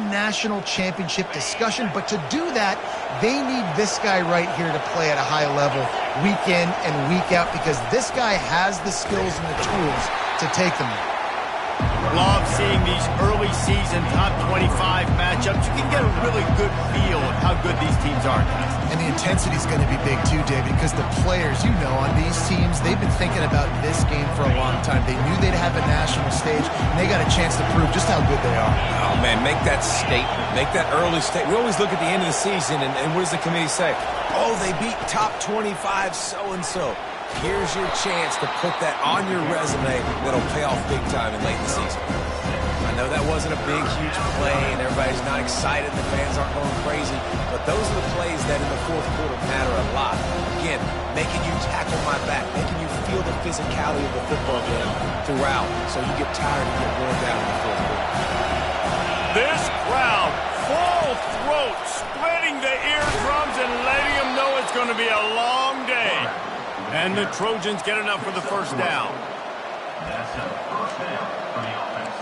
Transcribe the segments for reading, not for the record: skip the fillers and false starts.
national championship discussion, but to do that, they need this guy right here to play at a high level week in and week out, because this guy has the skills and the tools to take them there. Love seeing these early season top 25 matchups. You can get a really good feel of how good these teams are. And the intensity is going to be big too, David, because the players, you know, on these teams, they've been thinking about this game for a long time. They knew they'd have a national stage, and they got a chance to prove just how good they are. Oh, man, make that statement. Make that early statement. We always look at the end of the season, and what does the committee say? Oh, they beat top 25 so-and-so. Here's your chance to put that on your resume that'll pay off big time in late in the season. I know that wasn't a big, huge play, and everybody's not excited. The fans aren't going crazy. But those are the plays that in the fourth quarter matter a lot. Again, making you tackle my back, making you feel the physicality of the football game throughout, so you get tired and get worn down in the fourth quarter. This crowd, full throat, splitting the eardrums and letting them know it's going to be a long day. And the Trojans get enough for the first down. That's a first down for the offense.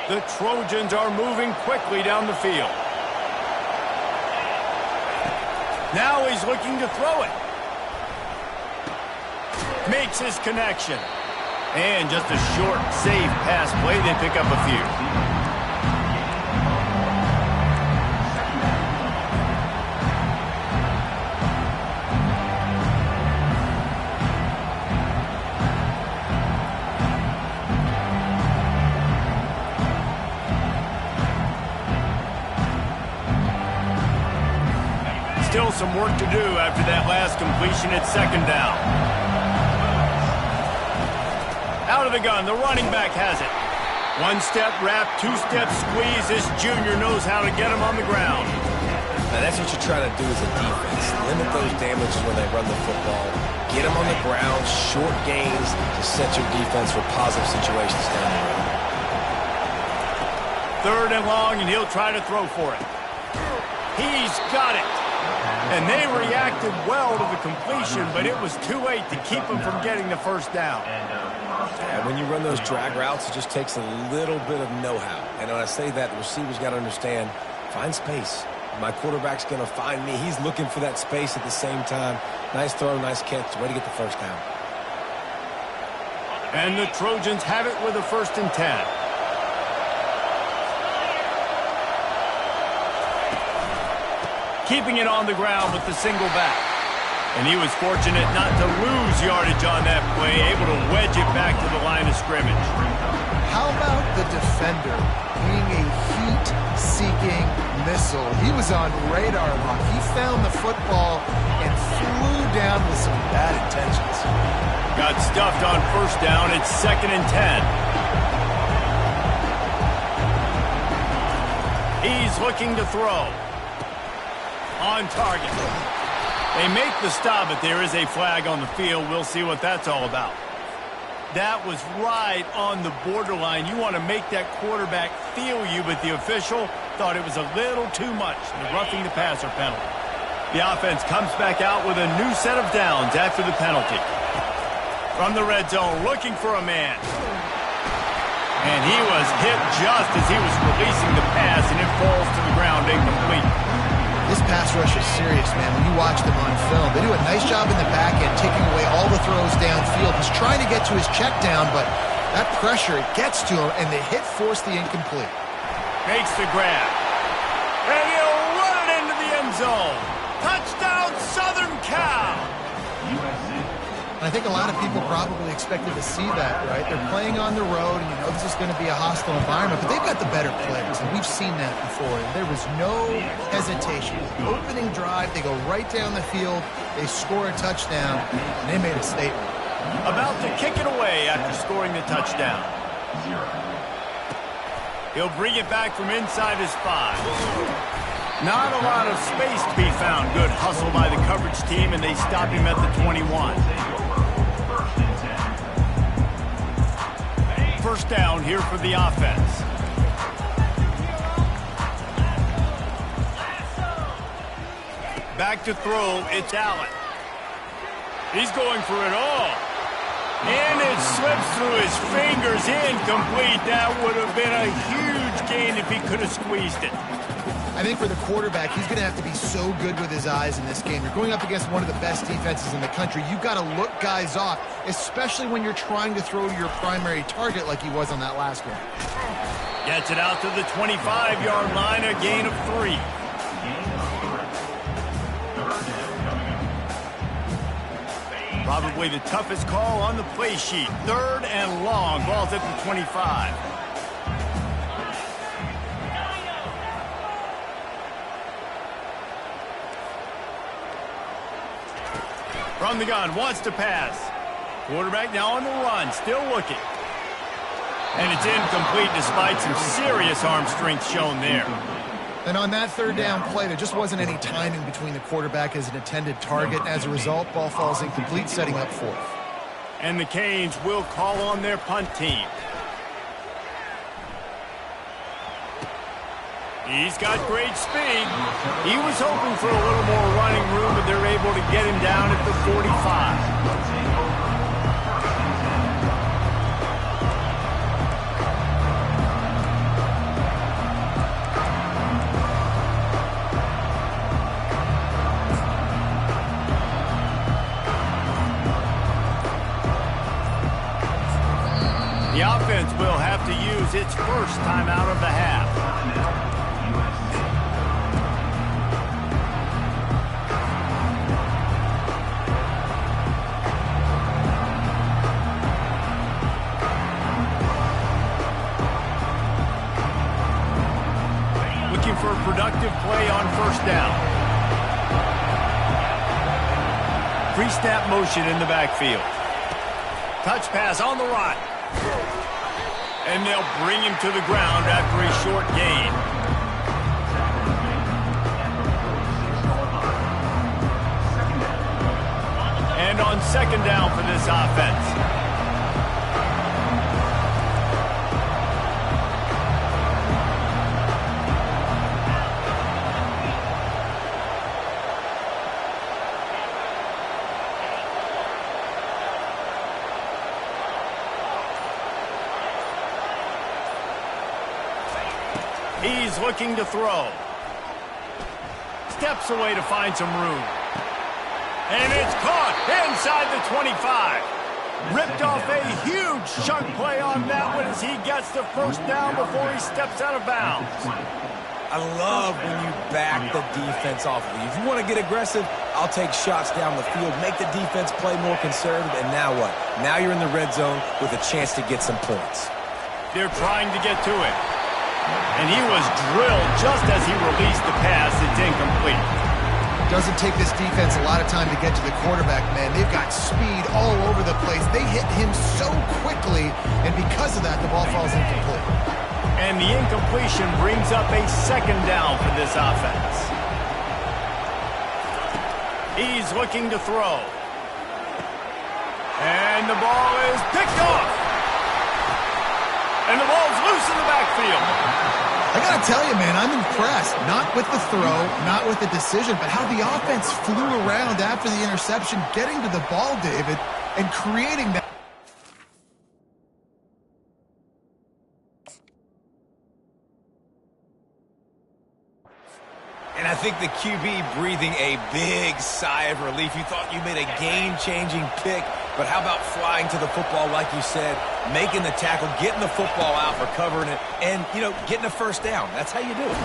The Trojans are moving quickly down the field. Now he's looking to throw it. Makes his connection. And just a short, safe pass play. They pick up a few. Still some work to do after that last completion at second down. Out of the gun, the running back has it. One-step wrap, two-step squeeze. This junior knows how to get him on the ground. Now that's what you're trying to do as a defense. Limit those damages when they run the football. Get them on the ground, short gains to set your defense for positive situations down the road. Third and long, and he'll try to throw for it. He's got it. And they reacted well to the completion, but it was too late to keep them from getting the first down. And when you run those drag routes, it just takes a little bit of know-how. And when I say that, the receiver's got to understand, find space. My quarterback's going to find me. He's looking for that space at the same time. Nice throw, nice catch. Way to get the first down. And the Trojans have it with a 1st and 10. Keeping it on the ground with the single back. And he was fortunate not to lose yardage on that play, able to wedge it back to the line of scrimmage. How about the defender being a heat-seeking missile? He was on radar lock. He found the football and flew down with some bad intentions. Got stuffed on 1st down. It's 2nd and 10. He's looking to throw. On target. They make the stop, but there is a flag on the field. We'll see what that's all about. That was right on the borderline. You want to make that quarterback feel you, but the official thought it was a little too much. The roughing the passer penalty. The offense comes back out with a new set of downs after the penalty. From the red zone, looking for a man. And he was hit just as he was releasing the pass, and it falls to the ground incomplete. This pass rush is serious, man. When you watch them on film, they do a nice job in the back end, taking away all the throws downfield. He's trying to get to his check down, but that pressure, it gets to him, and the hit forced the incomplete. Makes the grab. And he'll run it into the end zone. Touchdown, Southern Cal. I think a lot of people probably expected to see that, right? They're playing on the road, and you know this is going to be a hostile environment, but they've got the better players, and we've seen that before. There was no hesitation. Opening drive, they go right down the field, they score a touchdown, and they made a statement. About to kick it away after scoring the touchdown. He'll bring it back from inside his 5. Not a lot of space to be found. Good hustle by the coverage team, and they stop him at the 21. First down here for the offense. Back to throw, it's Allen. He's going for it all. And it slips through his fingers, incomplete. That would have been a huge gain if he could have squeezed it. I think for the quarterback, he's going to have to be so good with his eyes in this game. You're going up against one of the best defenses in the country. You've got to look guys off, especially when you're trying to throw to your primary target like he was on that last one. Gets it out to the 25-yard line, a gain of 3. Probably the toughest call on the play sheet. 3rd and long. Ball's at the 25. From the gun, wants to pass. Quarterback now on the run, still looking. And it's incomplete despite some serious arm strength shown there. And on that 3rd down play, there just wasn't any timing between the quarterback as an intended target. As a result, ball falls incomplete, setting up 4th. And the Canes will call on their punt team. He's got great speed. He was hoping for a little more running room, but they're able to get him down at the 45. The offense will have to use its first timeout of the half. Looking for a productive play on 1st down. Pre-snap motion in the backfield. Touch pass on the right. And they'll bring him to the ground after a short gain. And on 2nd down for this offense. He's looking to throw. Steps away to find some room. And it's caught inside the 25. Ripped off a huge chunk play on that one as he gets the 1st down before he steps out of bounds. I love when you back the defense off of you. If you want to get aggressive, I'll take shots down the field, make the defense play more conservative, and now what? Now you're in the red zone with a chance to get some points. They're trying to get to it. And he was drilled just as he released the pass. It's incomplete. Doesn't take this defense a lot of time to get to the quarterback, man. They've got speed all over the place. They hit him so quickly, and because of that, the ball falls incomplete. And the incompletion brings up a 2nd down for this offense. He's looking to throw. And the ball is picked off. And the ball's loose in the backfield. I got to tell you, man, I'm impressed. Not with the throw, not with the decision, but how the offense flew around after the interception, getting to the ball, David, and creating that. And I think the QB breathing a big sigh of relief. You thought you made a game-changing pick, but how about flying to the football, like you said, making the tackle, getting the football out, recovering it, and, you know, getting a 1st down. That's how you do it.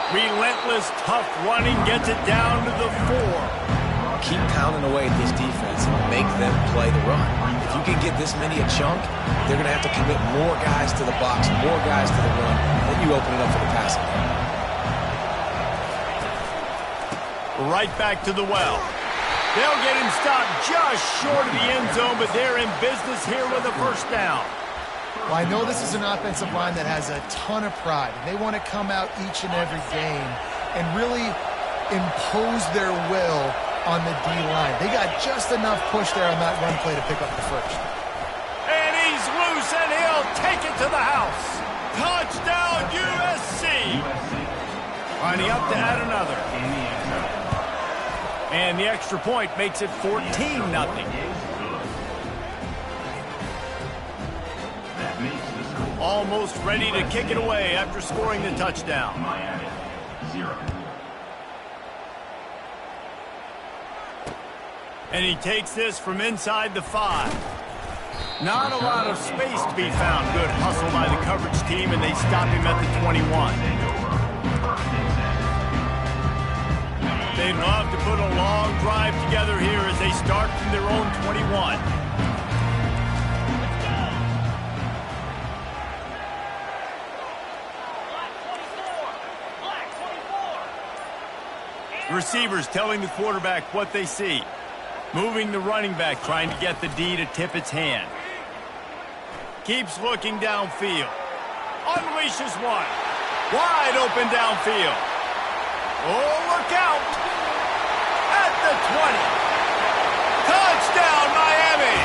Relentless, tough running gets it down to the 4. Keep pounding away at this defense and make them play the run. If you can get this many a chunk, they're going to have to commit more guys to the box, more guys to the run, then you open it up for the passing game. Right back to the well. They'll get him stopped just short of the end zone, but they're in business here with a 1st down. Well, I know this is an offensive line that has a ton of pride. They want to come out each and every game and really impose their will on the D-line. They got just enough push there on that run play to pick up the 1st. And he's loose, and he'll take it to the house. Touchdown, USC. Lining up to add another. And the extra point makes it 14-0. That makes the score. Almost ready to kick it away after scoring the touchdown. Miami, 0. And he takes this from inside the 5. Not a lot of space to be found. Good hustle by the coverage team, and they stop him at the 21. They'd love to put a long drive together here as they start from their own 21. Receivers telling the quarterback what they see. Moving the running back, trying to get the D to tip its hand. Keeps looking downfield. Unleashes one. Wide open downfield. Oh, look out. At the 20. Touchdown, Miami.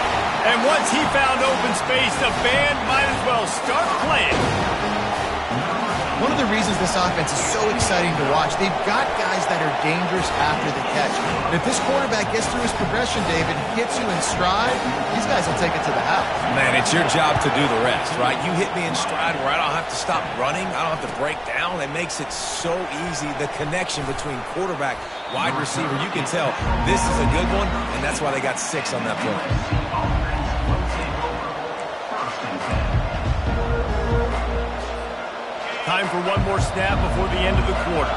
And once he found open space, the band might as well start playing. One of the reasons this offense is so exciting to watch, they've got guys that are dangerous after the catch. And if this quarterback gets through his progression, David, hits you in stride, these guys will take it to the house. Man, it's your job to do the rest, right? You hit me in stride where I don't have to stop running. I don't have to break down. It makes it so easy. The connection between quarterback, wide receiver, you can tell this is a good one, and that's why they got 6 on that play. Time for one more snap before the end of the quarter.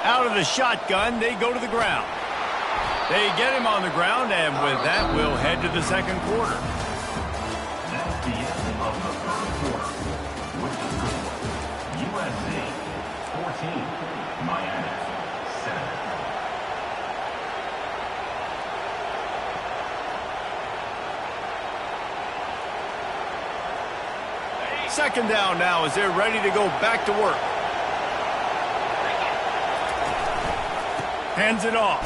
Out of the shotgun, they go to the ground. They get him on the ground, and with that, we'll head to the second quarter. That's the end of the first quarter. With the score, USC 14, Miami 7. Second down now as they're ready to go back to work. Hands it off.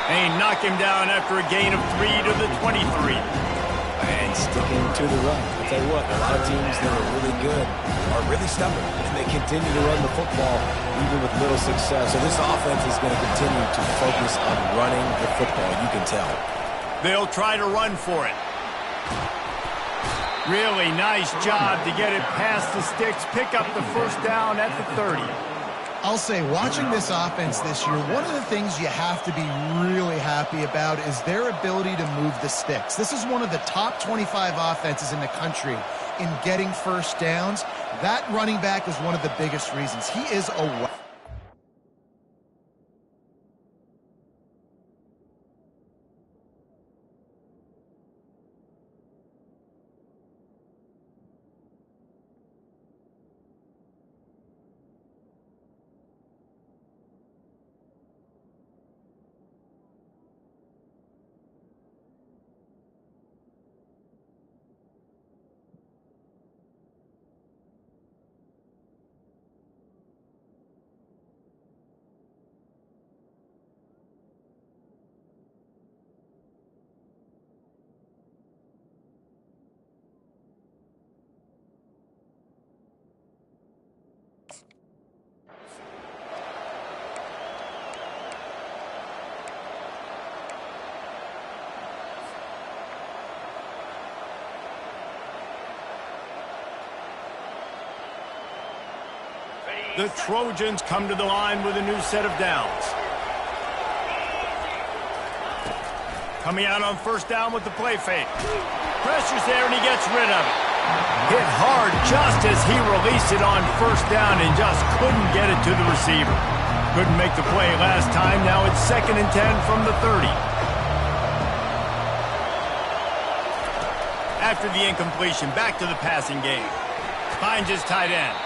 They knock him down after a gain of 3 to the 23. And sticking to the run. I'll tell you what, a lot of teams that are really good are really stubborn, and they continue to run the football even with little success. So this offense is going to continue to focus on running the football, you can tell. They'll try to run for it. Really nice job to get it past the sticks, pick up the first down at the 30. I'll say, watching this offense this year, one of the things you have to be really happy about is their ability to move the sticks. This is one of the top 25 offenses in the country in getting first downs. That running back is one of the biggest reasons. He is a... The Trojans come to the line with a new set of downs. Coming out on first down with the play fake. Pressure's there and he gets rid of it. Hit hard just as he released it on first down and just couldn't get it to the receiver. Couldn't make the play last time. Now it's 2nd and 10 from the 30. After the incompletion, back to the passing game. Finds his tight end.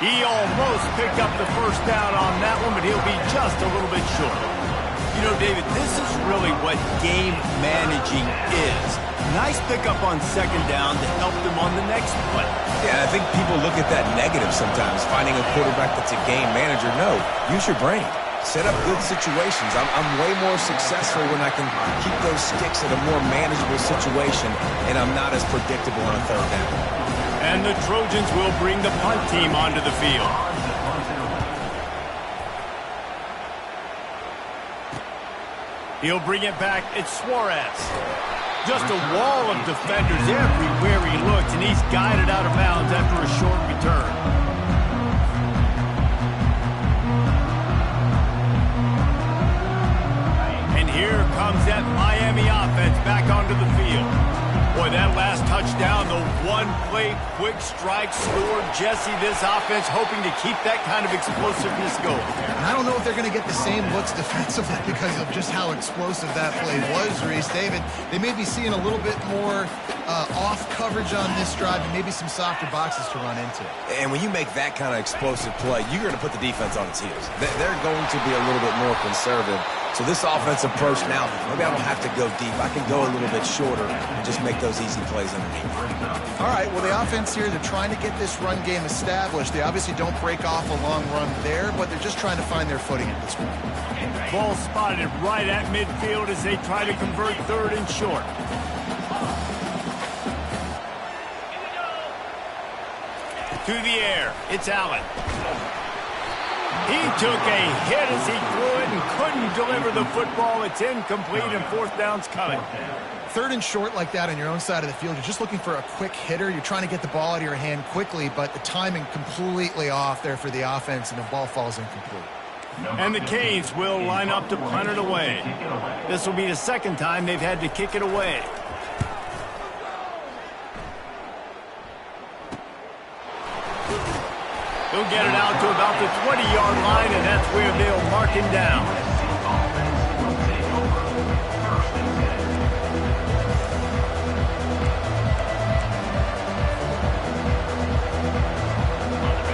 He almost picked up the first down on that one, but he'll be just a little bit short. You know, David, this is really what game managing is. Nice pickup on 2nd down to help them on the next play. Yeah, I think people look at that negative sometimes, finding a quarterback that's a game manager. No, use your brain. Set up good situations. I'm way more successful when I can keep those sticks at a more manageable situation, and I'm not as predictable on 3rd down. And the Trojans will bring the punt team onto the field. He'll bring it back. It's Suarez. Just a wall of defenders everywhere he looks, and he's guided out of bounds after a short return. And here comes that Miami offense back onto the field. Boy, that last touchdown, the one-play quick strike scored. Jesse, this offense hoping to keep that kind of explosiveness going. And I don't know if they're going to get the same looks defensively because of just how explosive that play was, Reese. David, they may be seeing a little bit more off coverage on this drive and maybe some softer boxes to run into. And when you make that kind of explosive play, you're going to put the defense on its heels. They're going to be a little bit more conservative. So this offensive approach now, maybe I don't have to go deep. I can go a little bit shorter and just make those easy plays underneath. All right, well, the offense here, they're trying to get this run game established. They obviously don't break off a long run there, but they're just trying to find their footing at this point. Ball spotted right at midfield as they try to convert third and short. To the air, it's Allen. He took a hit as he threw it and couldn't deliver the football. It's incomplete and fourth down's coming. Third and short like that on your own side of the field, you're just looking for a quick hitter. You're trying to get the ball out of your hand quickly, but the timing completely off there for the offense, and the ball falls incomplete. And the Canes will line up to punt it away. This will be the second time they've had to kick it away. He'll get it out to about the 20-yard line, and that's where they'll mark him down.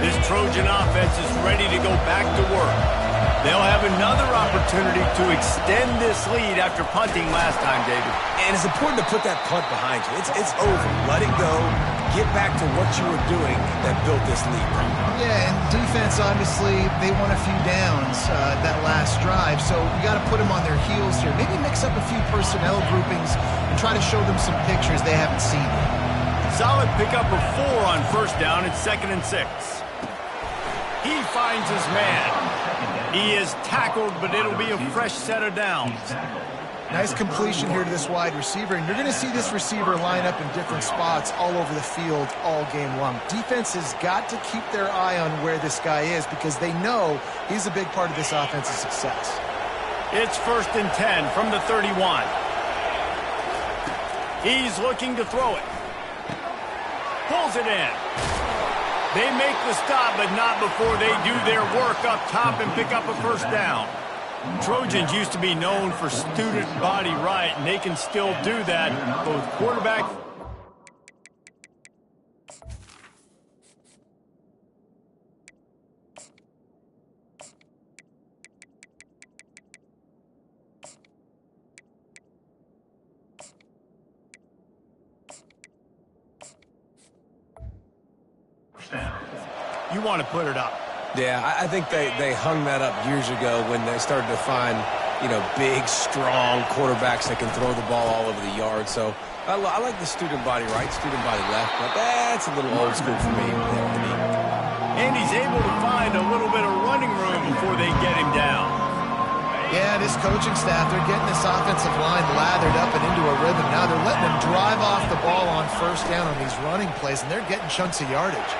This Trojan offense is ready to go back to work. They'll have another opportunity to extend this lead after punting last time, David. And it's important to put that punt behind you. It's over. Let it go. Get back to what you were doing that built this lead. Yeah, and defense, obviously, they won a few downs that last drive, so you got to put them on their heels here. Maybe mix up a few personnel groupings and try to show them some pictures they haven't seen yet. Solid pickup of 4 on first down. It's 2nd and 6. He finds his man. He is tackled, but it'll be a fresh set of downs. Nice completion here to this wide receiver, and you're going to see this receiver line up in different spots all over the field all game long. Defense has got to keep their eye on where this guy is because they know he's a big part of this offense's success. It's 1st and 10 from the 31. He's looking to throw it. Pulls it in. They make the stop, but not before they do their work up top and pick up a first down. Trojans used to be known for student body right, and they can still do that. Both quarterback you want to put it up. Yeah, I think they hung that up years ago when they started to find, big, strong quarterbacks that can throw the ball all over the yard. So I like the student body right, student body left, but that's a little old school for me. And he's able to find a little bit of running room before they get him down. Yeah, this coaching staff, they're getting this offensive line lathered up and into a rhythm. Now they're letting them drive off the ball on first down on these running plays, and they're getting chunks of yardage.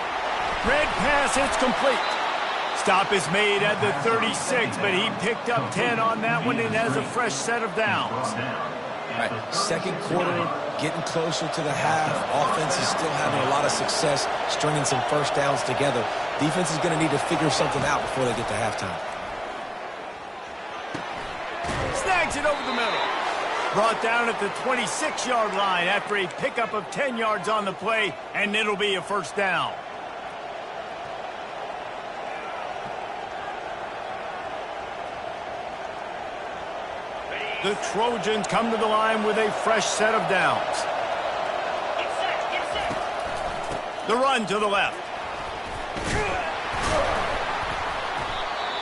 Red pass, it's complete. Stop is made at the 36, but he picked up 10 on that one and has a fresh set of downs. All right, second quarter, getting closer to the half. Offense is still having a lot of success stringing some first downs together. Defense is going to need to figure something out before they get to halftime. Snags it over the middle. Brought down at the 26-yard line after a pickup of 10 yards on the play, and it'll be a first down. The Trojans come to the line with a fresh set of downs. The run to the left.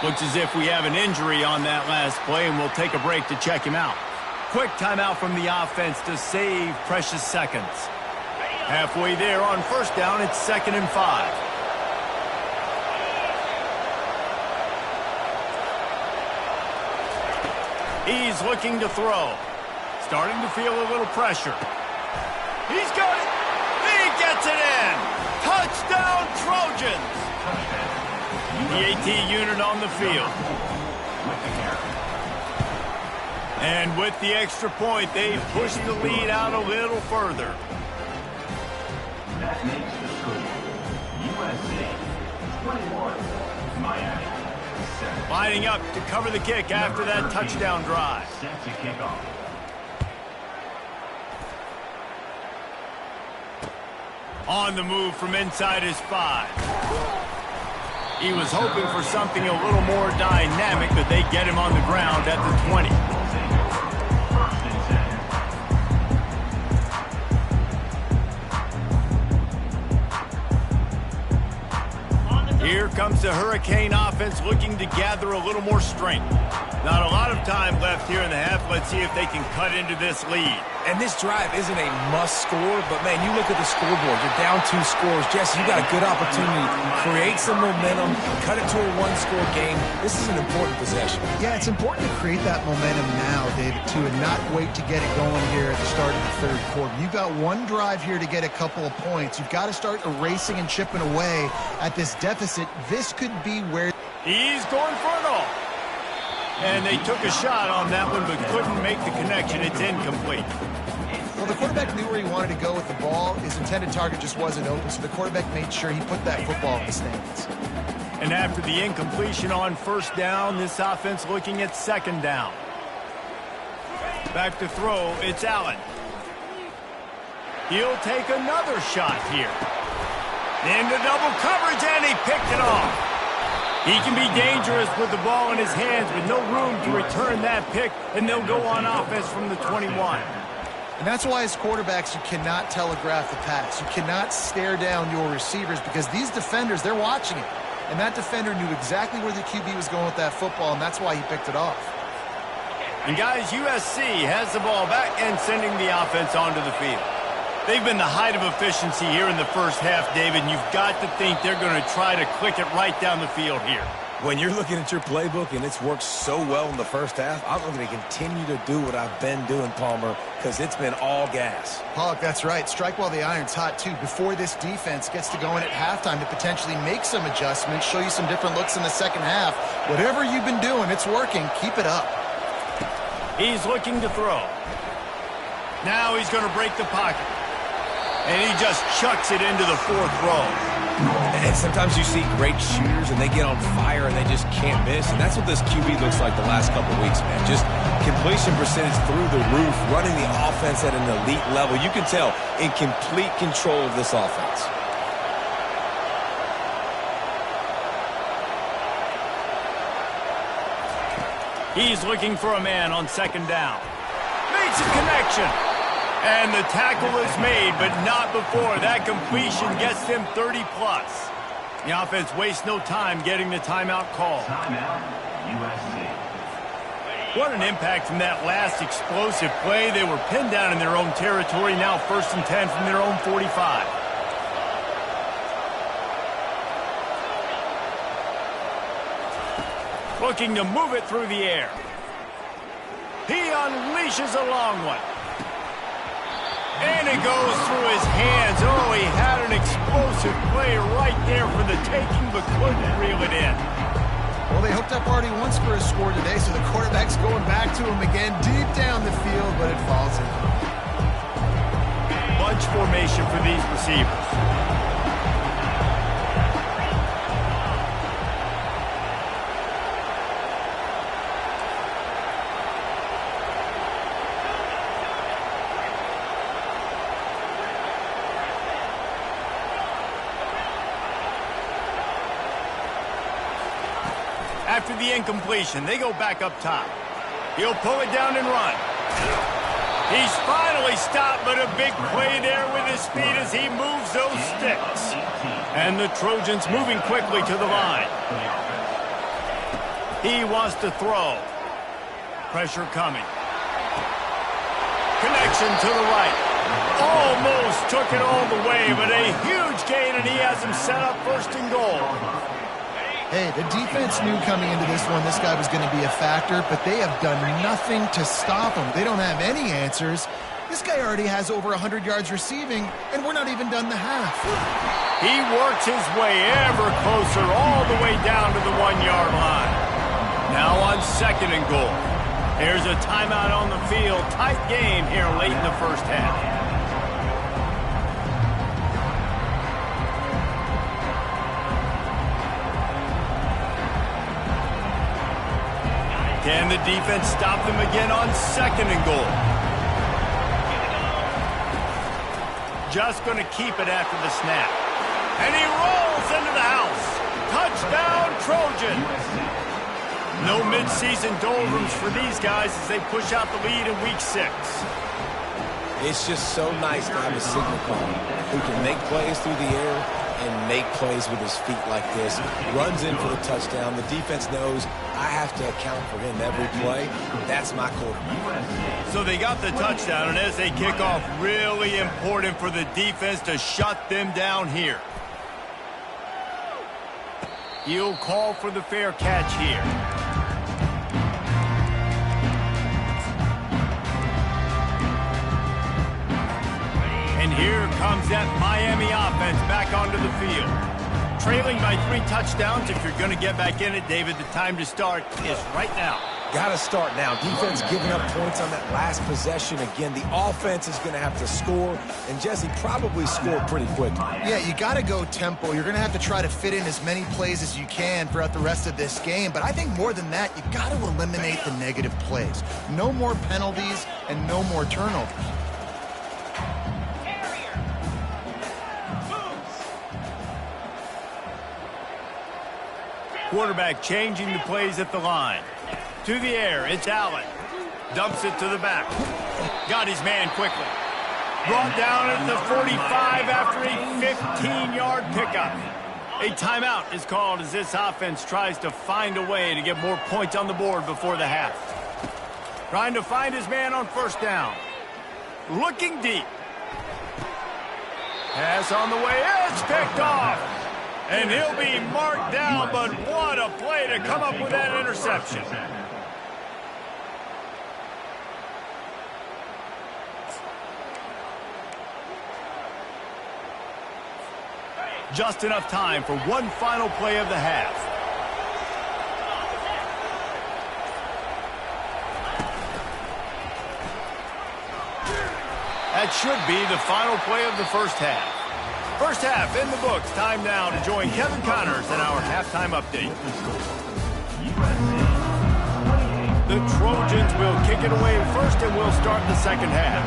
Looks as if we have an injury on that last play, and we'll take a break to check him out. Quick timeout from the offense to save precious seconds. Halfway there on first down, it's 2nd and 5. He's looking to throw. Starting to feel a little pressure. He's got it. He gets it in. Touchdown, Trojans. The AT unit on the field. And with the extra point, they push the lead out a little further. That makes the score USA 21, Miami 7. Lining up to cover the kick after that touchdown drive. Set to kick off. On the move from inside his 5. He was hoping for something a little more dynamic, but they get him on the ground at the 20. First and 10. Here comes the Hurricane offense looking to gather a little more strength. Not a lot of time left here in the half. Let's see if they can cut into this lead. And this drive isn't a must score, but, man, you look at the scoreboard. You're down 2 scores. Jesse, you got a good opportunity to create some momentum, cut it to a 1-score game. This is an important possession. Yeah, it's important to create that momentum now, David, too, and not wait to get it going here at the start of the 3rd quarter. You've got one drive here to get a couple of points. You've got to start erasing and chipping away at this deficit. This could be where... He's going for it all. And they took a shot on that one, but couldn't make the connection. It's incomplete. Well, the quarterback knew where he wanted to go with the ball. His intended target just wasn't open, so the quarterback made sure he put that football in the stands. And after the incompletion on first down, this offense looking at 2nd down. Back to throw, it's Allen. He'll take another shot here. Into double coverage, and he picked it off. He can be dangerous with the ball in his hands, but no room to return that pick, and they'll go on offense from the 21. And that's why as quarterbacks, you cannot telegraph the pass. You cannot stare down your receivers because these defenders, they're watching it. And that defender knew exactly where the QB was going with that football, and that's why he picked it off. And guys, USC has the ball back and sending the offense onto the field. They've been the height of efficiency here in the first half, David, and you've got to think they're going to try to click it right down the field here. When you're looking at your playbook and it's worked so well in the first half, I'm going to continue to do what I've been doing, Palmer, because it's been all gas. Pollock, that's right. Strike while the iron's hot, too. Before this defense gets to go in at halftime to potentially make some adjustments, show you some different looks in the second half. Whatever you've been doing, it's working. Keep it up. He's looking to throw. Now he's going to break the pocket. And he just chucks it into the 4th row. And sometimes you see great shooters and they get on fire and they just can't miss. And that's what this QB looks like the last couple of weeks, man. Just completion percentage through the roof, running the offense at an elite level. You can tell in complete control of this offense. He's looking for a man on 2nd down. Makes a connection. And the tackle is made, but not before. That completion gets them 30-plus. The offense wastes no time getting the timeout call. Timeout, USC. What an impact from that last explosive play. They were pinned down in their own territory. Now 1st and 10 from their own 45. Looking to move it through the air. He unleashes a long one. And it goes through his hands. Oh, he had an explosive play right there for the taking, but couldn't reel it in. Well, they hooked up already once for a score today, so the quarterback's going back to him again deep down the field, but it falls in. Bunch formation for these receivers. After the incompletion, they go back up top. He'll pull it down and run. He's finally stopped, but a big play there with his feet as he moves those sticks. And the Trojans moving quickly to the line. He wants to throw. Pressure coming. Connection to the right. Almost took it all the way, but a huge gain, and he has him set up first and goal. Hey, the defense knew coming into this one this guy was going to be a factor, but they have done nothing to stop him. They don't have any answers. This guy already has over 100 yards receiving, and we're not even done the half. He works his way ever closer all the way down to the 1-yard line. Now on second and goal. Here's a timeout on the field. Tight game here late in the first half. Can the defense stop them again on second and goal? Just going to keep it after the snap. And he rolls into the house. Touchdown, Trojans. No midseason doldrums for these guys as they push out the lead in week 6. It's just so nice to have a signal caller who can make plays through the air and make plays with his feet like this. Runs in for the touchdown. The defense knows I have to account for him every play. That's my quarterback. So they got the touchdown, and as they kick off, really important for the defense to shut them down here. He'll call for the fair catch here. And here comes that Miami offense back onto the field. Trailing by 3 touchdowns. If you're going to get back in it, David, the time to start is right now. Got to start now. Defense giving up points on that last possession. Again, the offense is going to have to score, and Jesse probably score pretty quickly. Yeah, you got to go tempo. You're going to have to try to fit in as many plays as you can throughout the rest of this game. But I think more than that, you've got to eliminate the negative plays. No more penalties and no more turnovers. Quarterback changing the plays at the line. To the air, it's Allen. Dumps it to the back. Got his man quickly. Brought down at the 45 after a 15-yard pickup. A timeout is called as this offense tries to find a way to get more points on the board before the half. Trying to find his man on first down. Looking deep. Pass on the way. It's picked off. And he'll be marked down, but what a play to come up with that interception. Just enough time for one final play of the half. That should be the final play of the first half. First half in the books. Time now to join Kevin Connors in our halftime update. The Trojans will kick it away first, and we'll start the second half.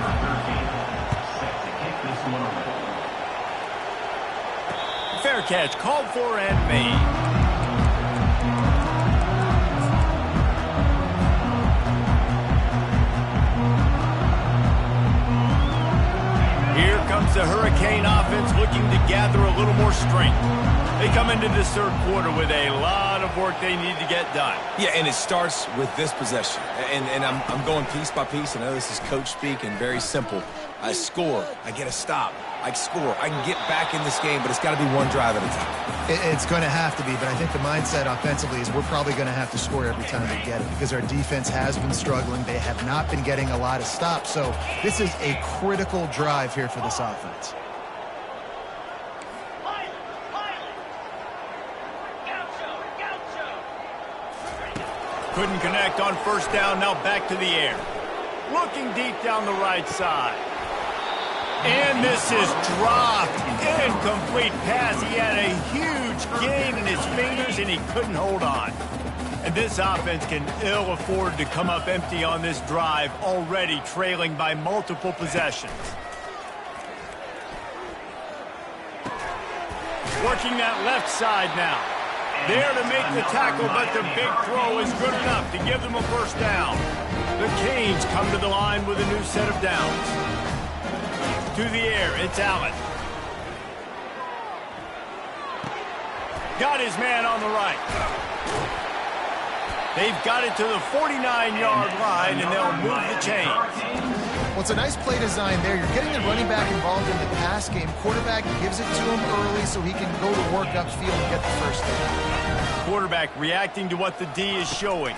Fair catch called for and made. Here comes the Hurricane offense looking to gather a little more strength. They come into this third quarter with a lot of work they need to get done. Yeah, and it starts with this possession. And I'm going piece by piece. I know this is coach speak and very simple. I score. I get a stop. I score. I can get back in this game, but it's got to be one drive at a time. It's going to have to be, but I think the mindset offensively is we're probably going to have to score every time we get it because our defense has been struggling. They have not been getting a lot of stops. So this is a critical drive here for this offense. Couldn't connect on first down. Now back to the air. Looking deep down the right side. And this is dropped. Incomplete pass. He had a huge gain in his fingers, and he couldn't hold on. And this offense can ill afford to come up empty on this drive, already trailing by multiple possessions. Working that left side now. There to make the tackle, but the big throw is good enough to give them a first down. The Canes come to the line with a new set of downs. To the air, it's Allen. Got his man on the right. They've got it to the 49-yard line, and they'll move the chains. Well, Well, it's a nice play design there. You're getting the running back involved in the pass game. Quarterback gives it to him early so he can go to work upfield and get the first down. Quarterback reacting to what the D is showing.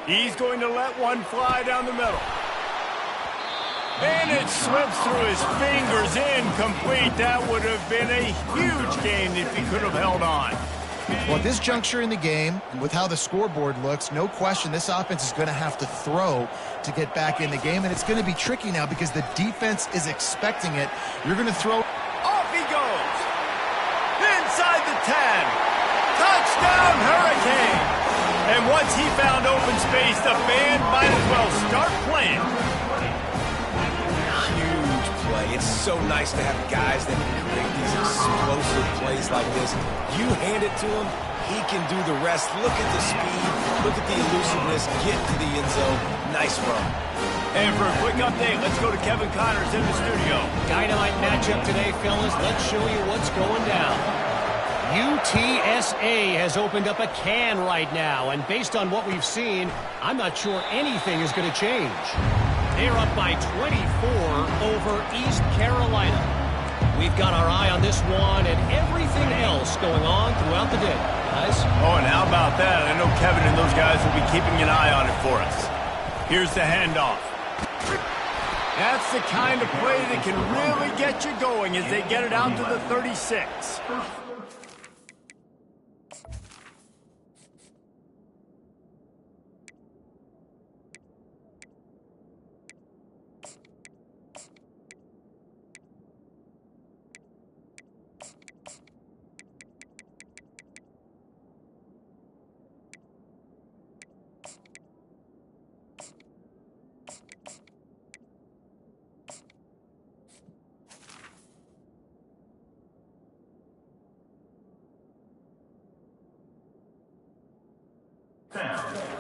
He's going to let one fly down the middle. And it slips through his fingers, incomplete. That would have been a huge gain if he could have held on. Well, at this juncture in the game, with how the scoreboard looks, no question this offense is going to have to throw to get back in the game, and it's going to be tricky now because the defense is expecting it. You're going to throw. Off he goes. Inside the 10. Touchdown, Hurricane. And once he found open space, the band might as well start playing. Huge play. It's so nice to have guys that can create these explosive plays like this. You hand it to him, he can do the rest. Look at the speed, look at the elusiveness, get to the end zone. Nice run. And for a quick update, let's go to Kevin Connors in the studio. Dynamite matchup today, fellas. Let's show you what's going down. UTSA has opened up a can right now, and based on what we've seen, I'm not sure anything is going to change. They're up by 24 over East Carolina. We've got our eye on this one and everything else going on throughout the day, guys. Oh, and how about that? I know Kevin and those guys will be keeping an eye on it for us. Here's the handoff. That's the kind of play that can really get you going as they get it out to the 36.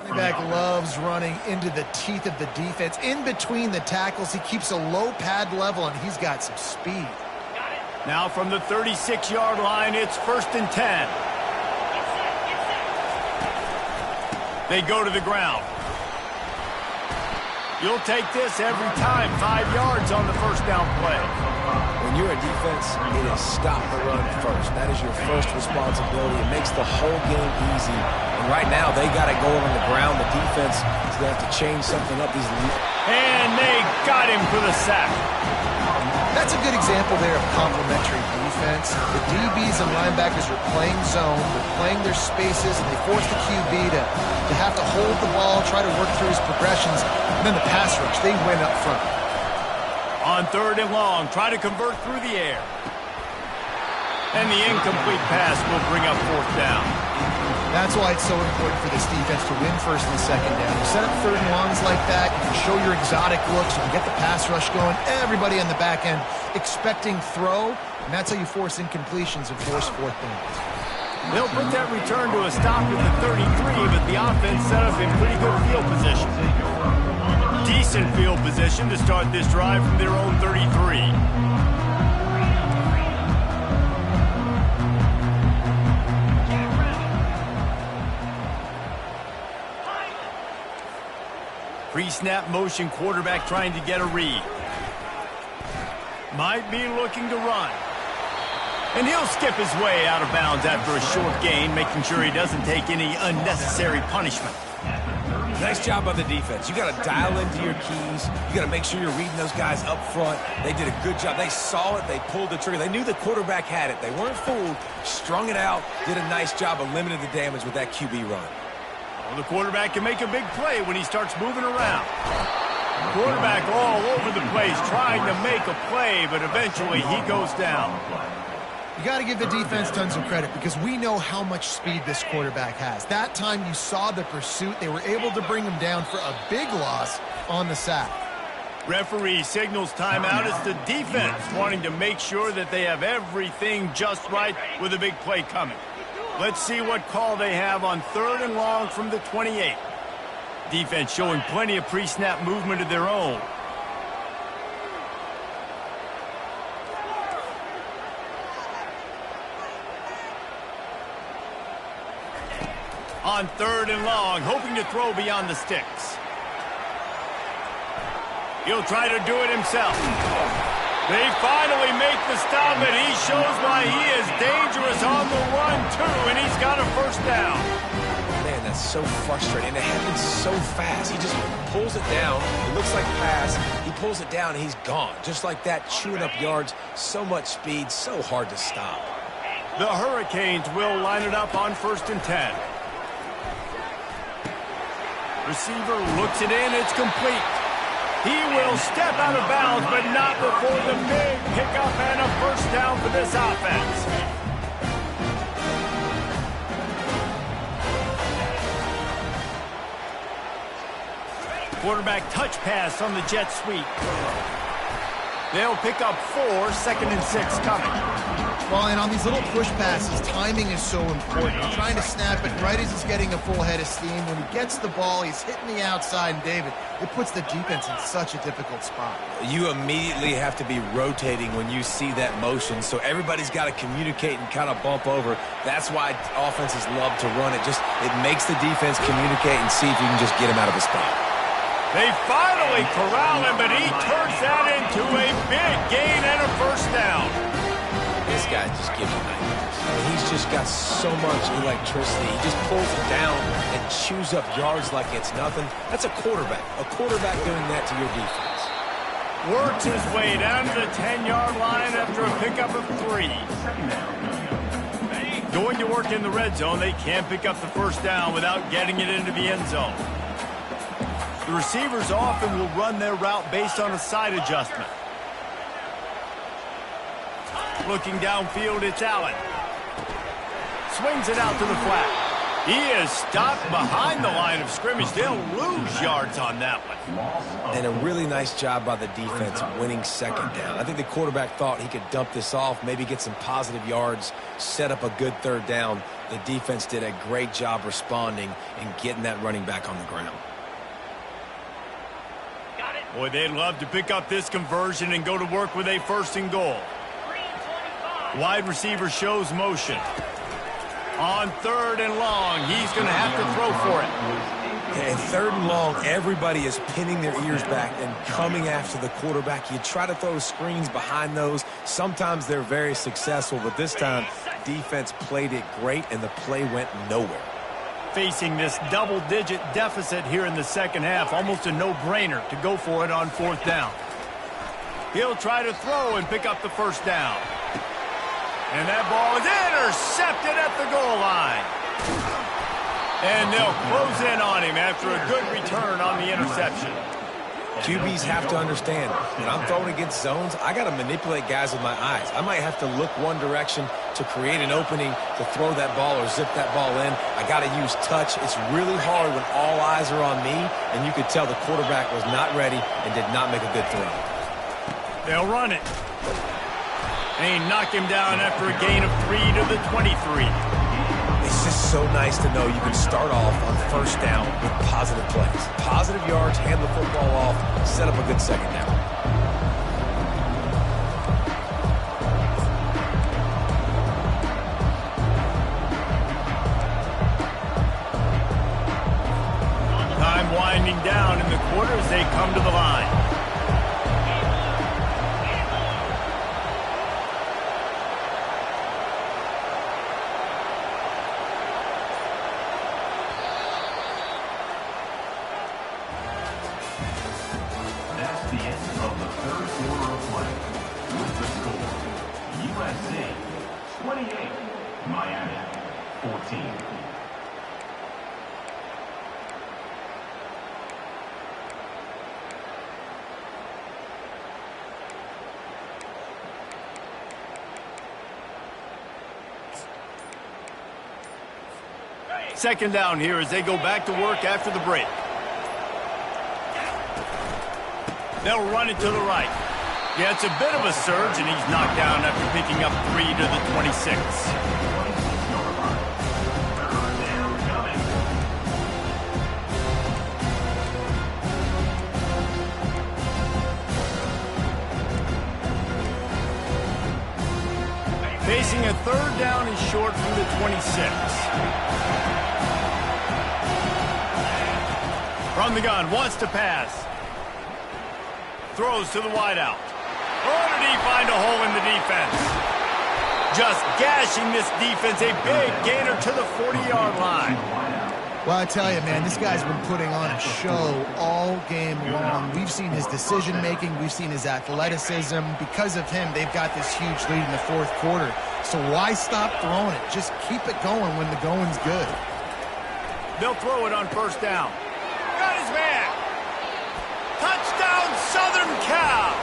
Running back loves running into the teeth of the defense. In between the tackles, he keeps a low pad level, and he's got some speed. Now from the 36-yard line, it's 1st and 10. They go to the ground. You'll take this every time. 5 yards on the first down play. When you're a defense, it is stop the run first. That is your first responsibility. It makes the whole game easy. And right now, they got it going on the ground. The defense is going to have to change something up. And they got him for the sack. That's a good example there of complementary defense. The DBs and linebackers are playing zone, they're playing their spaces, and they force the QB to have to hold the ball, try to work through his progressions, and then the pass rush, they win up front. On 3rd and long, try to convert through the air. And the incomplete pass will bring up 4th down. That's why it's so important for this defense to win 1st and 2nd down. You set up 3rd and longs like that, you can show your exotic looks, you can get the pass rush going, everybody on the back end expecting throw, and that's how you force incompletions and force 4th downs. They'll put that return to a stop at the 33, but the offense set up in pretty good field position. Decent field position to start this drive from their own 33. Pre-snap motion, quarterback trying to get a read. Might be looking to run. And he'll skip his way out of bounds after a short gain, making sure he doesn't take any unnecessary punishment. Nice job by the defense. You got to dial into your keys. You got to make sure you're reading those guys up front. They did a good job. They saw it. They pulled the trigger. They knew the quarterback had it. They weren't fooled. Strung it out. Did a nice job of limiting the damage with that QB run. Well, the quarterback can make a big play when he starts moving around. Quarterback all over the place trying to make a play, but eventually he goes down. You got to give the defense tons of credit because we know how much speed this quarterback has. That time you saw the pursuit. They were able to bring him down for a big loss on the sack. Referee signals timeout as the defense wanting to make sure that they have everything just right with a big play coming. Let's see what call they have on 3rd and long from the 28. Defense showing plenty of pre-snap movement of their own. On 3rd and long, hoping to throw beyond the sticks. He'll try to do it himself. They finally make the stop, and he shows why he is dangerous on the run, too, and he's got a first down. Man, that's so frustrating. It happens so fast. He just pulls it down. It looks like pass. He pulls it down, and he's gone. Just like that, chewing up yards. So much speed, so hard to stop. The Hurricanes will line it up on 1st and 10. Receiver looks it in. It's complete. He will step out of bounds, but not before the big pickup and a first down for this offense. Quarterback touch pass on the jet sweep. They'll pick up 4, 2nd and 6 coming. Well, and on these little push passes, timing is so important. You're trying to snap it right as he's getting a full head of steam. When he gets the ball, he's hitting the outside, and David, it puts the defense in such a difficult spot. You immediately have to be rotating when you see that motion, so everybody's got to communicate and kind of bump over. That's why offenses love to run it. It makes the defense communicate and see if you can just get him out of a spot. They finally corral him, but he turns that into a big gain and a first down. This guy just gives you nightmares. I mean, he's just got so much electricity. He just pulls it down and chews up yards like it's nothing. That's a quarterback. A quarterback doing that to your defense. Works his way down to the 10-yard line after a pickup of 3. Going to work in the red zone. They can't pick up the first down without getting it into the end zone. The receivers often will run their route based on a side adjustment. Looking downfield, it's Allen. Swings it out to the flat. He is stopped behind the line of scrimmage. They'll lose yards on that one. And a really nice job by the defense winning 2nd down. I think the quarterback thought he could dump this off, maybe get some positive yards, set up a good 3rd down. The defense did a great job responding and getting that running back on the ground. Boy, they'd love to pick up this conversion and go to work with a 1st and goal. Wide receiver shows motion. On 3rd and long, he's going to have to throw for it. And 3rd and long, everybody is pinning their ears back and coming after the quarterback. You try to throw screens behind those. Sometimes they're very successful, but this time, defense played it great, and the play went nowhere. Facing this double-digit deficit here in the 2nd half, almost a no-brainer to go for it on 4th down. He'll try to throw and pick up the first down. And that ball is intercepted at the goal line. And they'll close in on him after a good return on the interception. QBs have to understand, when I'm throwing against zones, I got to manipulate guys with my eyes. I might have to look one direction to create an opening to throw that ball or zip that ball in. I got to use touch. It's really hard when all eyes are on me, and you could tell the quarterback was not ready and did not make a good throw. They'll run it. They knock him down after a gain of 3 to the 23. It's just so nice to know you can start off on 1st down with positive plays. Positive yards, hand the football off, set up a good 2nd down. Time winding down in the quarter as they come to the line. That's the end of the 3rd quarter of play. With the score, USC 28, Miami 14. Second down here as they go back to work after the break. They'll run it to the right. Yeah, it's a bit of a surge, and he's knocked down after picking up 3 to the 26. Facing a 3rd down and short from the 26. From the gun, wants to pass. throws to the wideout. Oh, did he find a hole in the defense? Just gashing this defense, a big gainer to the 40-yard line. Well, I tell you, man, this guy's been putting on a show all game long. We've seen his decision-making. We've seen his athleticism. Because of him, they've got this huge lead in the fourth quarter. So why stop throwing it? Just keep it going when the going's good. They'll throw it on first down. Got his man. Touchdown, Southern Cal.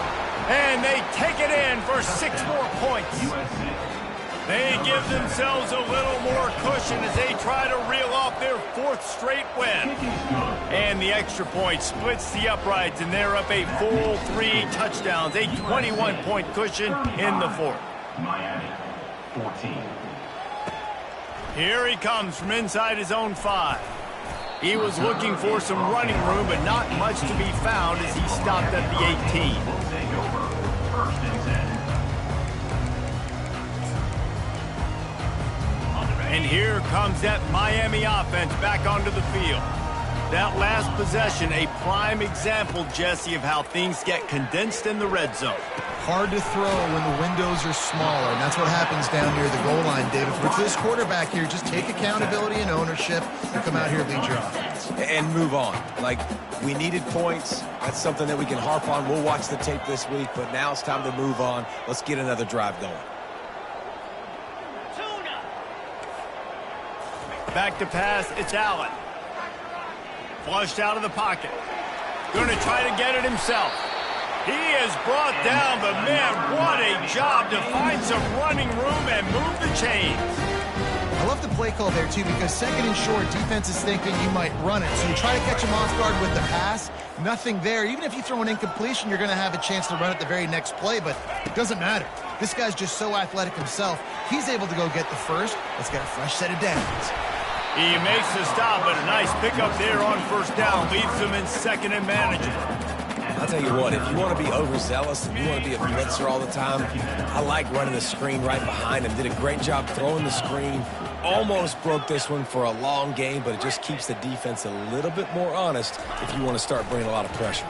And they take it in for 6 more points. They give themselves a little more cushion as they try to reel off their 4th straight win. And the extra point splits the uprights, and they're up a full 3 touchdowns, a 21-point cushion in the 4th. Miami, 14. Here he comes from inside his own 5. He was looking for some running room, but not much to be found as he stopped at the 18. Will take over. First and 10. And here comes that Miami offense back onto the field. That last possession, a prime example, Jesse, of how things get condensed in the red zone. Hard to throw when the windows are smaller, and that's what happens down near the goal line, David. For this quarterback here, just take accountability and ownership and come out here and lead your offense. And move on. Like, we needed points. That's something that we can harp on. We'll watch the tape this week, but now it's time to move on. Let's get another drive going. Back to pass, it's Allen. Flushed out of the pocket. Going to try to get it himself. He is brought down, but man, what a job to find some running room and move the chains. I love the play call there, too, because second and short, defense is thinking you might run it. So you try to catch him off guard with the pass. Nothing there. Even if you throw an incompletion, you're going to have a chance to run it the very next play, but it doesn't matter. This guy's just so athletic himself. He's able to go get the first. Let's get a fresh set of downs. He makes the stop, but a nice pickup there on first down. Leaves them in second and manageable. I'll tell you what, if you want to be overzealous and you want to be a blitzer all the time, I like running the screen right behind him. Did a great job throwing the screen. Almost broke this one for a long game, but it just keeps the defense a little bit more honest if you want to start bringing a lot of pressure.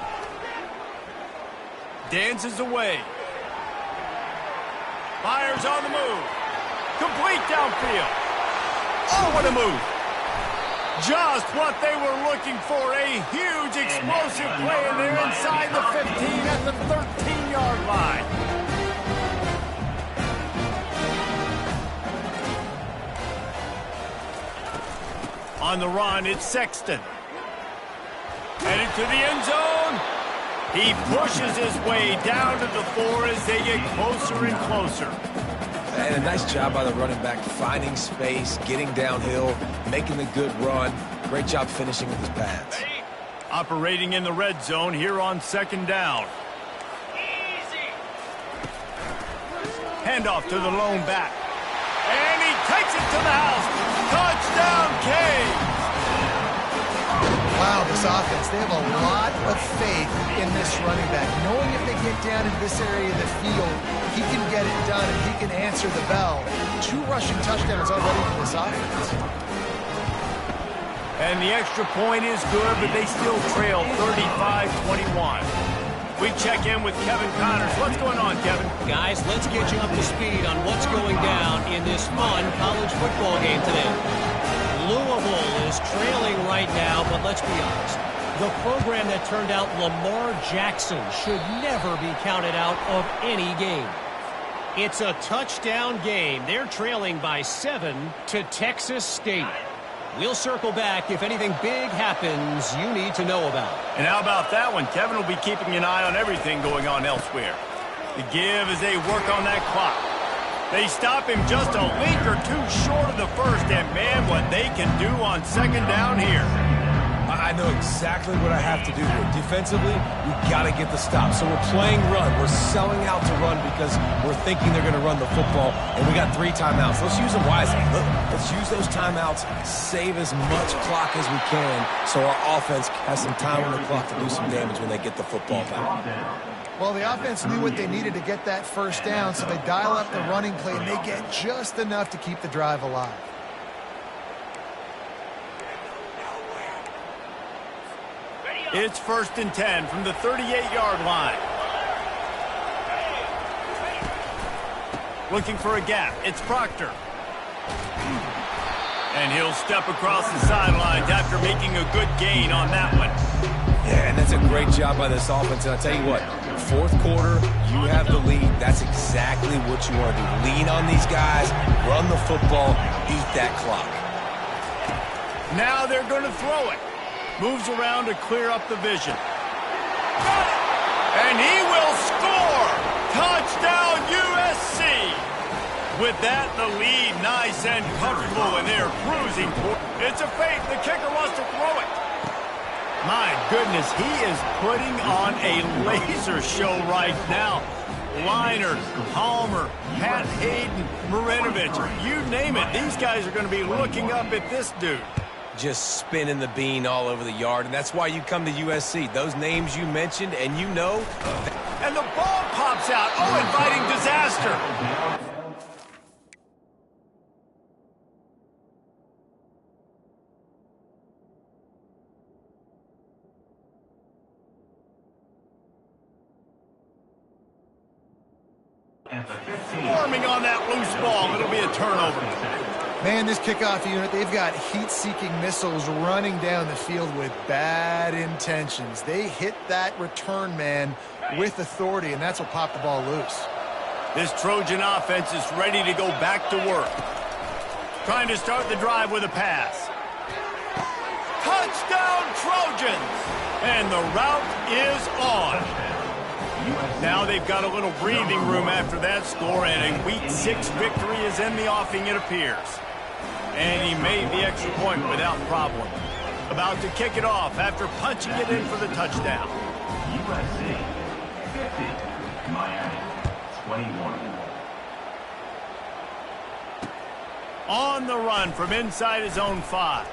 Dances away. Fires on the move. Complete downfield. Oh, what a move. Just what they were looking for. A huge explosive play, and they're inside the 15 at the 13-yard line. On the run, it's Sexton. Headed to the end zone. He pushes his way down to the 4 as they get closer and closer. And a nice job by the running back, finding space, getting downhill, making the good run. Great job finishing with his pads. Operating in the red zone here on second down. Handoff to the lone back. And he takes it to the house. Touchdown, Canes. Wow, this offense, they have a lot of faith in this running back. Knowing if they get down in this area of the field, he can get it done and he can answer the bell. 2 rushing touchdowns already for this offense. And the extra point is good, but they still trail 35-21. We check in with Kevin Connors. What's going on, Kevin? Guys, let's get you up to speed on what's going down in this fun college football game today. Louisville is trailing right now, but let's be honest. The program that turned out Lamar Jackson should never be counted out of any game. It's a touchdown game. They're trailing by 7 to Texas State. We'll circle back if anything big happens you need to know about. And how about that one? Kevin will be keeping an eye on everything going on elsewhere. The give as they work on that clock. They stop him just a link or 2 short of the first, and man, what they can do on second down here. I know exactly what I have to do here. Defensively, we got to get the stop. So we're playing run. We're selling out to run because we're thinking they're going to run the football, and we got 3 timeouts. Let's use them wisely. Let's use those timeouts, save as much clock as we can so our offense has some time on the clock to do some damage when they get the football back. Well, the offense knew what they needed to get that first down, so they dial up the running play, and they get just enough to keep the drive alive. It's 1st and 10 from the 38-yard line. Looking for a gap. It's Proctor. And he'll step across the sidelines after making a good gain on that one. Yeah, and that's a great job by this offense. And I'll tell you what, fourth quarter, you have the lead. That's exactly what you want to do. Lean on these guys, run the football, eat that clock. Now they're going to throw it. Moves around to clear up the vision. And he will score! Touchdown USC! With that, the lead nice and comfortable, and they're cruising. It's a fake. The kicker wants to throw it. My goodness, he is putting on a laser show right now. Leinart, Palmer, Pat Hayden, Marinovich, you name it. These guys are going to be looking up at this dude. Just spinning the bean all over the yard, and that's why you come to USC. Those names you mentioned, and you know. And the ball pops out. Oh, inviting disaster. Forming on that loose ball. It'll be a turnover. Man, this kickoff unit, they've got heat-seeking missiles running down the field with bad intentions. They hit that return man with authority, and that's what popped the ball loose. This Trojan offense is ready to go back to work. Trying to start the drive with a pass. Touchdown Trojans! And the route is on. Now they've got a little breathing room after that score, and a Week 6 victory is in the offing, it appears. And he made the extra point without problem. About to kick it off after punching it in for the touchdown. USC 50, Miami 21. On the run from inside his own 5.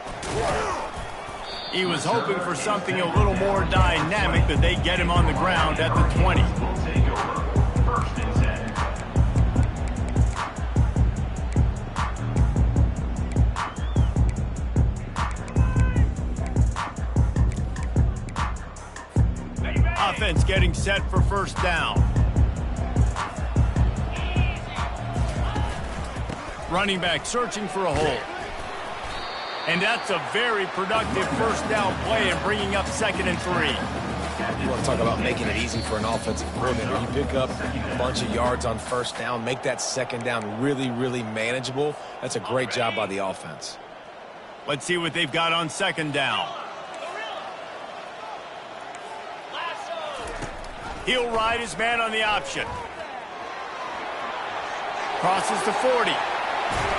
He was hoping for something a little more dynamic, but they get him on the ground at the 20. Will take over. First and 10. Offense getting set for first down. Running back searching for a hole. And that's a very productive first down play and bringing up 2nd and 3. You want to talk about making it easy for an offensive coordinator. You pick up a bunch of yards on first down, make that second down really, really manageable. That's a great job by the offense. Let's see what they've got on 2nd down. He'll ride his man on the option. Crosses to 40.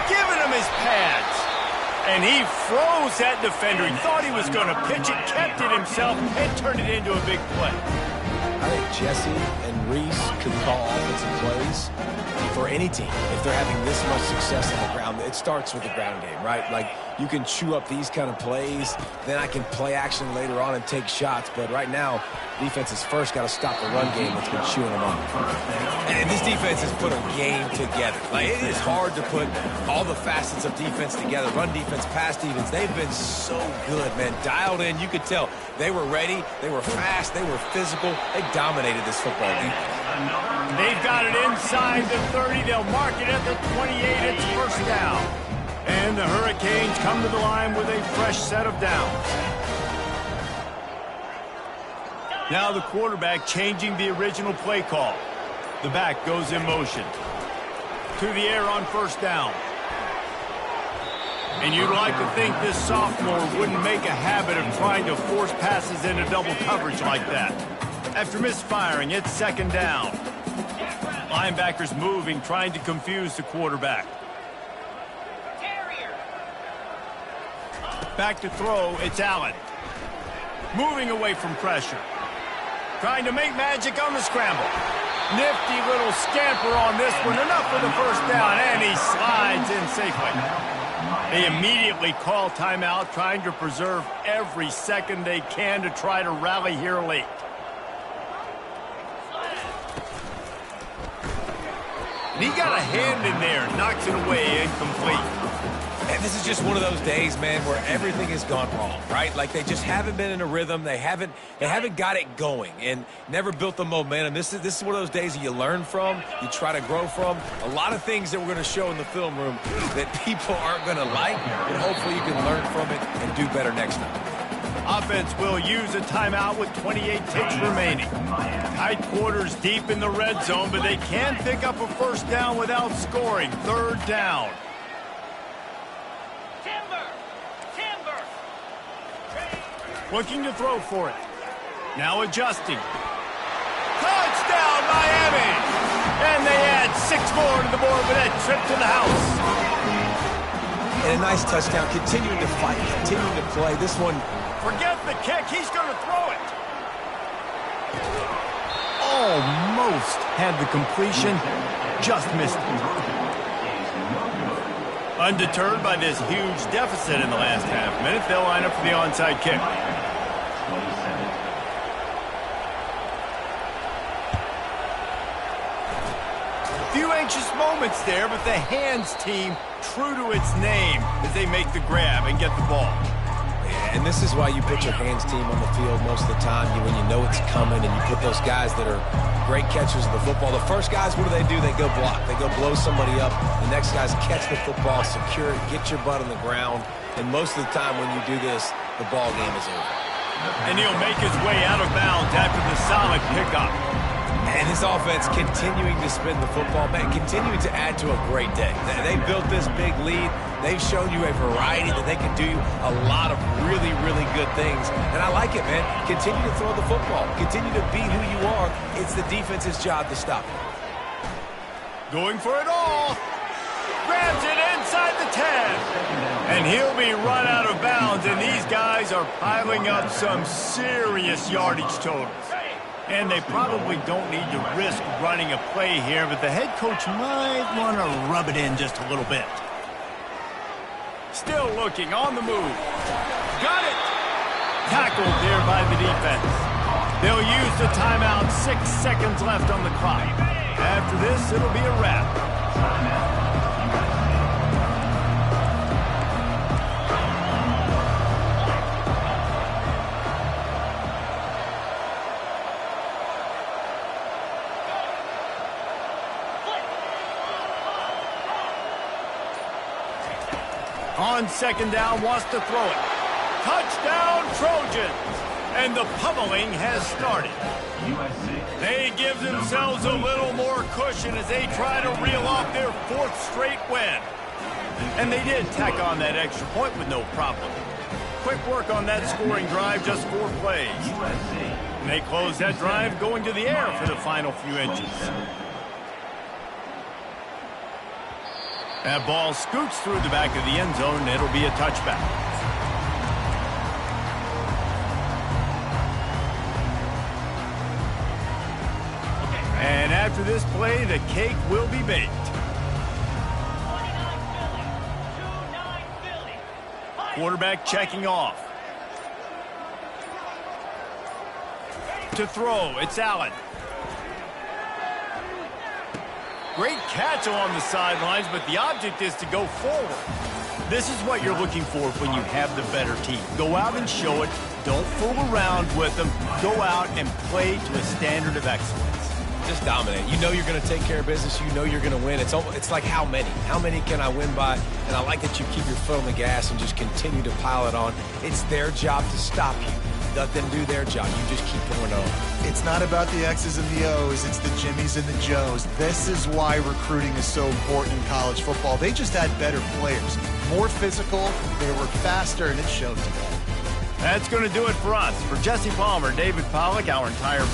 Giving him his pads. And he froze that defender. He thought he was going to pitch it, kept it himself, and turned it into a big play. I think Jesse and Reese could call offensive plays for any team. If they're having this much success on the ground, it starts with the ground game, right? Like, you can chew up these kind of plays, then I can play action later on and take shots. But right now, defense has first got to stop the run game that's been chewing them up. And this defense has put a game together. Like, it is hard to put all the facets of defense together. Run defense, pass defense. They've been so good, man. Dialed in. You could tell they were ready. They were fast. They were physical. They dominated this football game. They've got it inside the 30. They'll mark it at the 28. It's first down. And the Hurricanes come to the line with a fresh set of downs. Now the quarterback changing the original play call. The back goes in motion. To the air on first down. And you'd like to think this sophomore wouldn't make a habit of trying to force passes into double coverage like that. After misfiring, it's 2nd down. Linebackers moving, trying to confuse the quarterback. Back to throw, it's Allen. Moving away from pressure. Trying to make magic on the scramble. Nifty little scamper on this one. Enough for the first down, and he slides in safely. They immediately call timeout, trying to preserve every second they can to try to rally here late. And he got a hand in there, knocks it away, incomplete. And this is just one of those days, man, where everything has gone wrong, right? Like they just haven't been in a rhythm. They haven't got it going and never built the momentum. This is one of those days that you learn from, you try to grow from. A lot of things that we're going to show in the film room that people aren't going to like, and hopefully you can learn from it and do better next time. Offense will use a timeout with 28 ticks remaining. Tight quarters deep in the red zone, but they can pick up a first down without scoring. Third down. Looking to throw for it. Now adjusting. Touchdown, Miami! And they add 6 more to the board with that trip to the house. And a nice touchdown, continuing to fight, continuing to play. This one... Forget the kick. He's going to throw it. Almost had the completion. Just missed it. Undeterred by this huge deficit in the last half minute, they'll line up for the onside kick. Few anxious moments there, but the hands team true to its name as they make the grab and get the ball. And this is why you put your hands team on the field most of the time, when you know it's coming, and you put those guys that are great catchers of the football. The first guys, what do? They go block. They go blow somebody up. The next guys catch the football, secure it, get your butt on the ground. And most of the time when you do this, the ball game is over. And he'll make his way out of bounds after the solid pickup. And his offense continuing to spin the football, man, continuing to add to a great day. They built this big lead. They've shown you a variety that they can do a lot of really, really good things. And I like it, man. Continue to throw the football. Continue to be who you are. It's the defense's job to stop you. Going for it all. Grabs it inside the 10. And he'll be run out of bounds. And these guys are piling up some serious yardage totals. And they probably don't need to risk running a play here, but the head coach might want to rub it in just a little bit. Still looking on the move. Got it! Tackled there by the defense. They'll use the timeout. 6 seconds left on the clock. After this, it'll be a wrap. On second down, wants to throw it. Touchdown, Trojans! And the pummeling has started. They give themselves a little more cushion as they try to reel off their 4th straight win. And they did tack on that extra point with no problem. Quick work on that scoring drive, just 4 plays. And they close that drive going to the air for the final few inches. That ball scoots through the back of the end zone, and it'll be a touchback. And after this play, the cake will be baked. Quarterback checking off. To throw, it's Allen. Great catch along the sidelines, but the object is to go forward. This is what you're looking for when you have the better team. Go out and show it. Don't fool around with them. Go out and play to a standard of excellence. Just dominate. You know you're going to take care of business. You know you're going to win. It's like how many? How many can I win by? And I like that you keep your foot on the gas and just continue to pile it on. It's their job to stop you. Let them do their job. You just keep going on. It's not about the X's and the O's. It's the Jimmies and the Joes. This is why recruiting is so important in college football. They just had better players. More physical, they were faster, and it showed today. That's going to do it for us. For Jesse Palmer, David Pollack, our entire